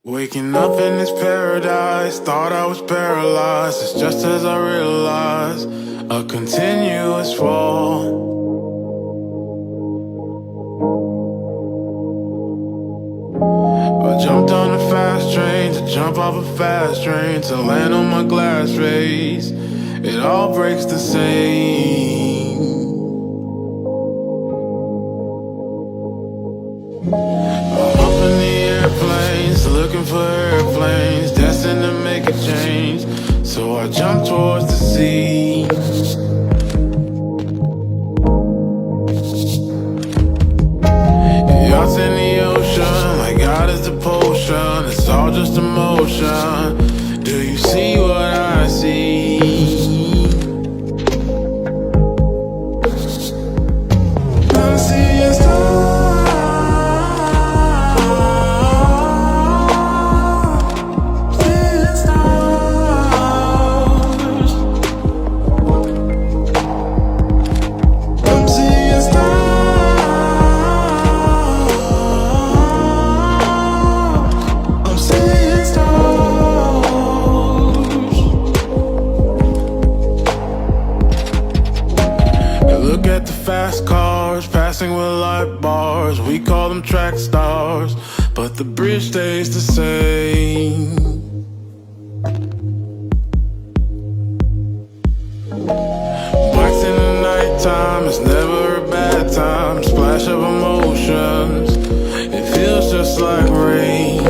Waking up in this paradise, thought I was paralyzed. It's just as I realized, a continuous fall. I jumped on a fast train to jump off a fast train to land on my glass face. It all breaks the same. I'm up in the airplanes, looking for airplanes, destined to make a change. So I jumped towards the sea. Yachts in the ocean, like God is the potion. It's all just emotion. Do you see what I see? I'm seeing stars. Look at the fast cars passing with light bars. We call them track stars, but the bridge stays the same. Blacks in the nighttime, it's never a bad time. Splash of emotions, it feels just like rain.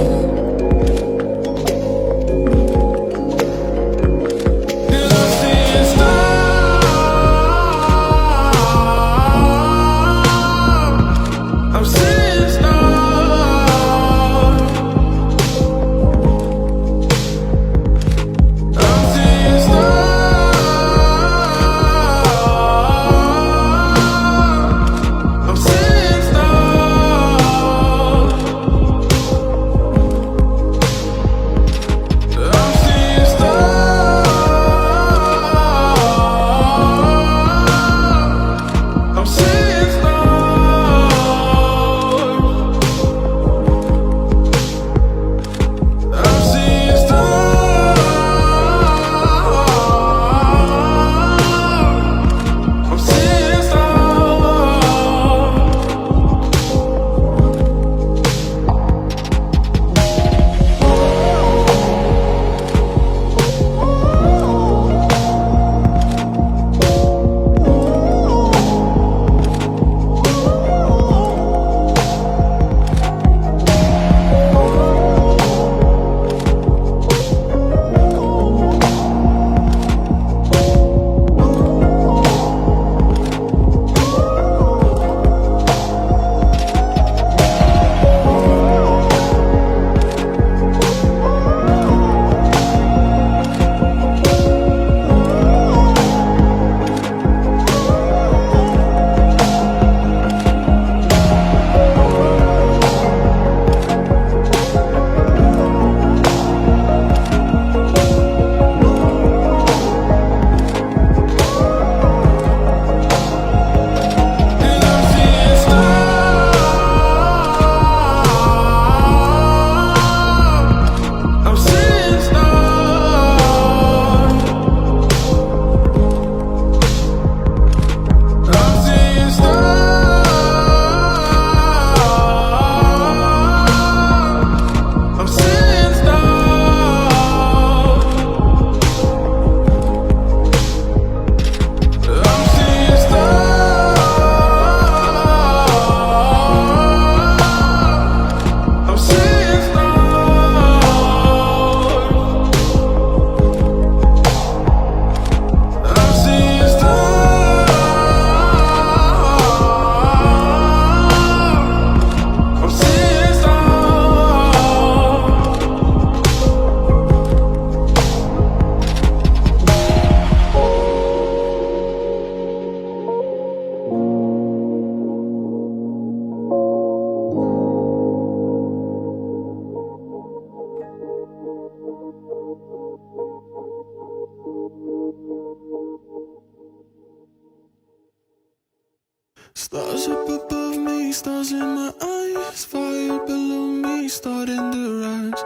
Stars up above me, stars in my eyes, fire below me, starting to rise.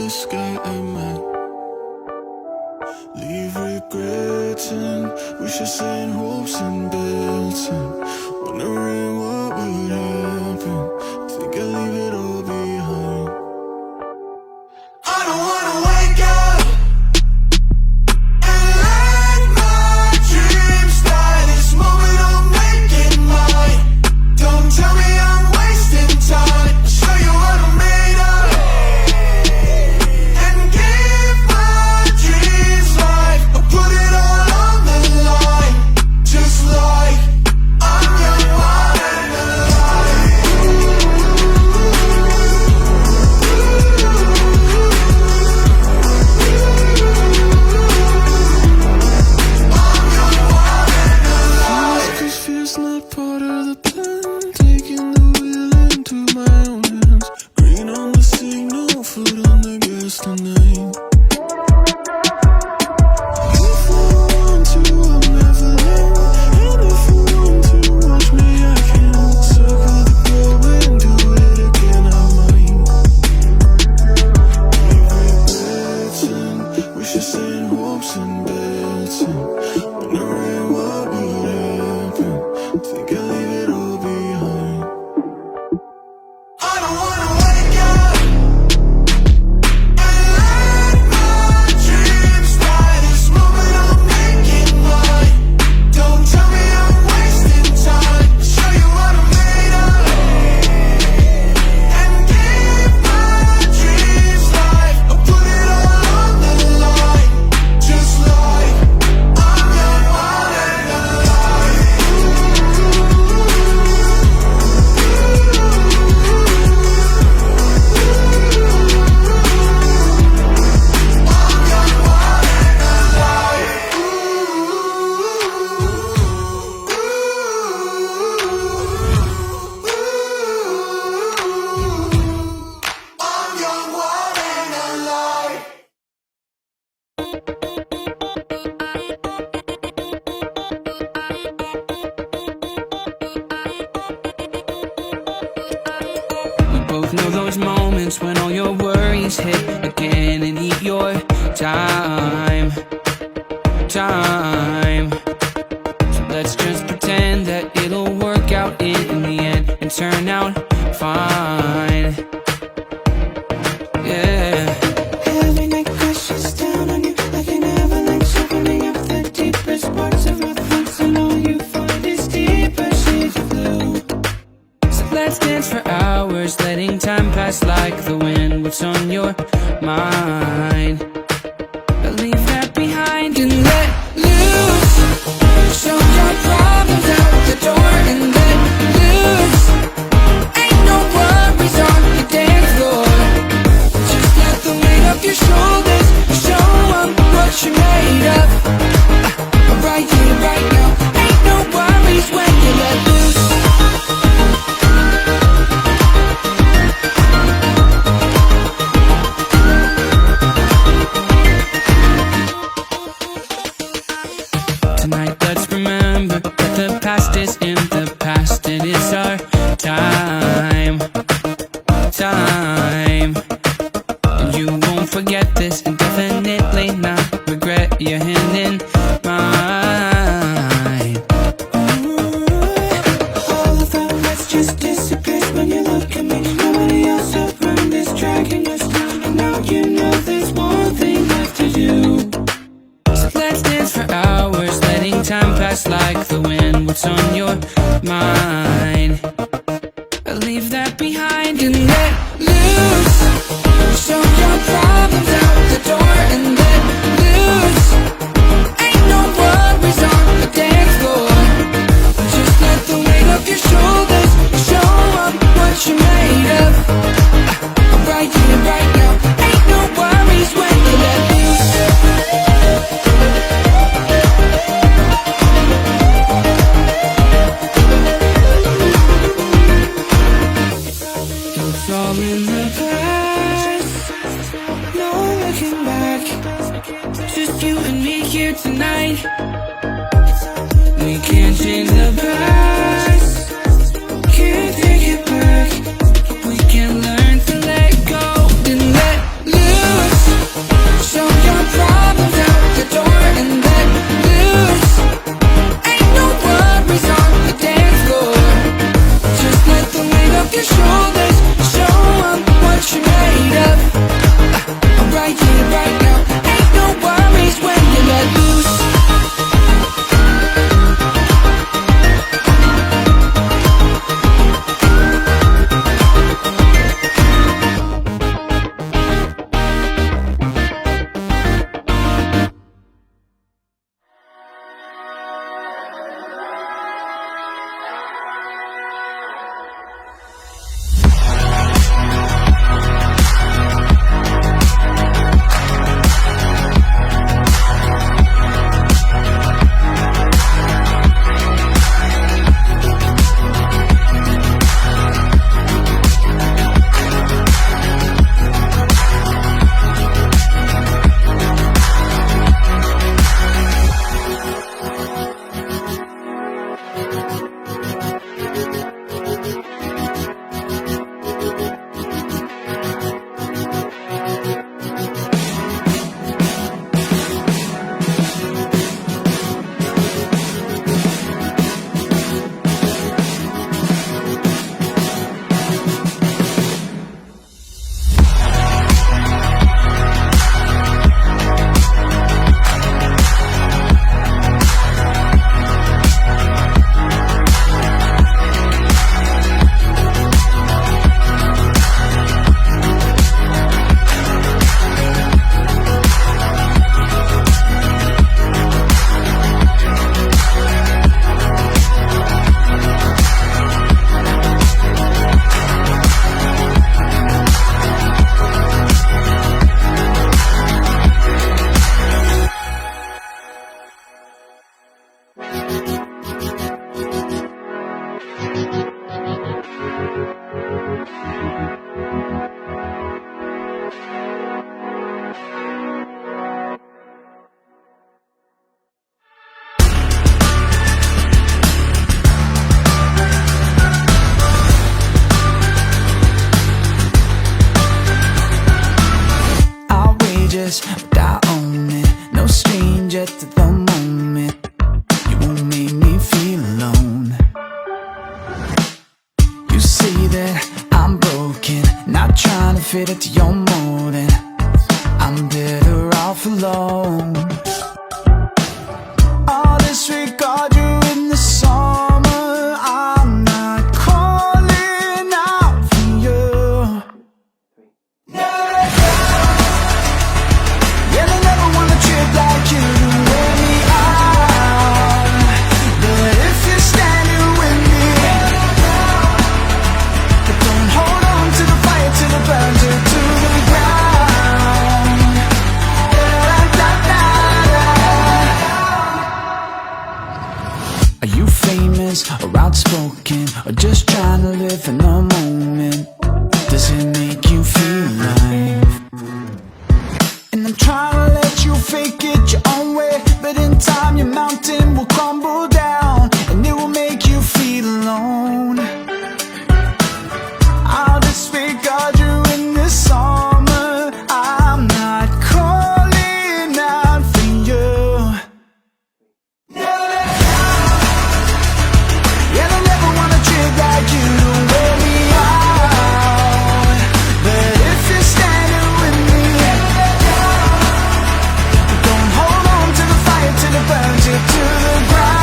the sky at night. Leave regrets and wishes and hopes and bets and wondering what would happen. Think I'll leave it all behind. I don't wanna wake up and let my dreams die. This moment I'm making mine. Don't tell me I'm wasting time. I'll show you what I'm made of and give my dreams life. I'll put it all on the line, just like I'm young, wild and alive. I'm young, wild and alive. Cause fear's not part of the plan. Taking the wheel into my own hands. Green on the signal, foot on the gas tonight. If I want to, I'll never end. And if you want to watch me, I can. Circle the globe and do it again, I might. Regrets and wishes and hopes and bets and wondering what would happen. Think I'll leave it all behind. I don't wanna wake up and let my dreams die. This moment I'm making mine. Don't tell me I'm wasting time. I'll show you what I'm made of and give my dreams life. I'll put it all on the line, just like I'm young, wild and alive. I'm young, wild and alive. We both know those moments when all your worries hit again and eat your time. So let's just pretend that it'll work out in the end and turn out fine. Yeah. Every night crashes down on you like an avalanche, opening up the deepest parts of our thoughts, and all you find is deeper shades of blue. So let's dance for hours, letting time pass like the wind. What's on your mind? But leave that behind and let loose. Show your problems out the door and let loose. Ain't no worries on the dance floor. Just let the weight of your shoulders show 'em what you're made of. Right here, right now. Ain't no worries when you let loose. Tonight let's remember that the past is in the past and it's our time. And you won't forget this and definitely not regret your hand in mine. All of that rest just disappears when you look at me. Nobody else around is dragging us down, and now you know there's one thing left to do. So let's dance for hours, letting time pass like the wind. What's on your mind? Leave that behind and let loose. Show your problems out the door and let loose. Ain't no worries on the dance floor. Just let the weight of your shoulders show 'em what you're made of. Right here, right now. Ain't no worries when you let loose. It's all in the past. No looking back. Just you and me here tonight. We can't change the past. Can't take it back. We can learn to let go and let loose. here right now. Ain't no worries when you let loose. Outrageous without owning, no stranger to the moment. You won't make me feel alone. You say that I'm broken, not trying to fit into your molding. I'm better off alone. I'll disregard you in the summer. I'm not calling out for you. Yeah, they never wanna trip like you to wear me out. But if you're standing with me, but don't hold on to the fire till it burns you to the ground. Are you famous or outspoken, or just trying to live in the moment? Does it make you feel alive? And I'm trying to let you fake it your own way, but in time your mountain will crumble down, and it will make you feel alone. I'll disregard you in the summer. I'm not calling out for you. Yeah, they never wanna treat like you to wear me out. But if you're standing with me, don't hold on to the fire till it burns you to the ground.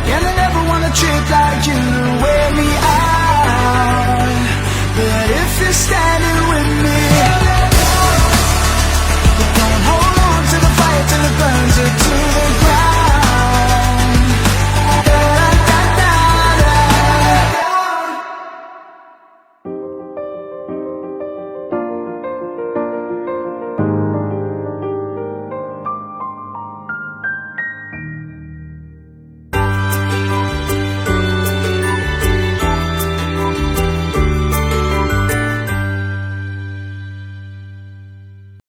Yeah, they never wanna treat like you to wear me out. But if you're standing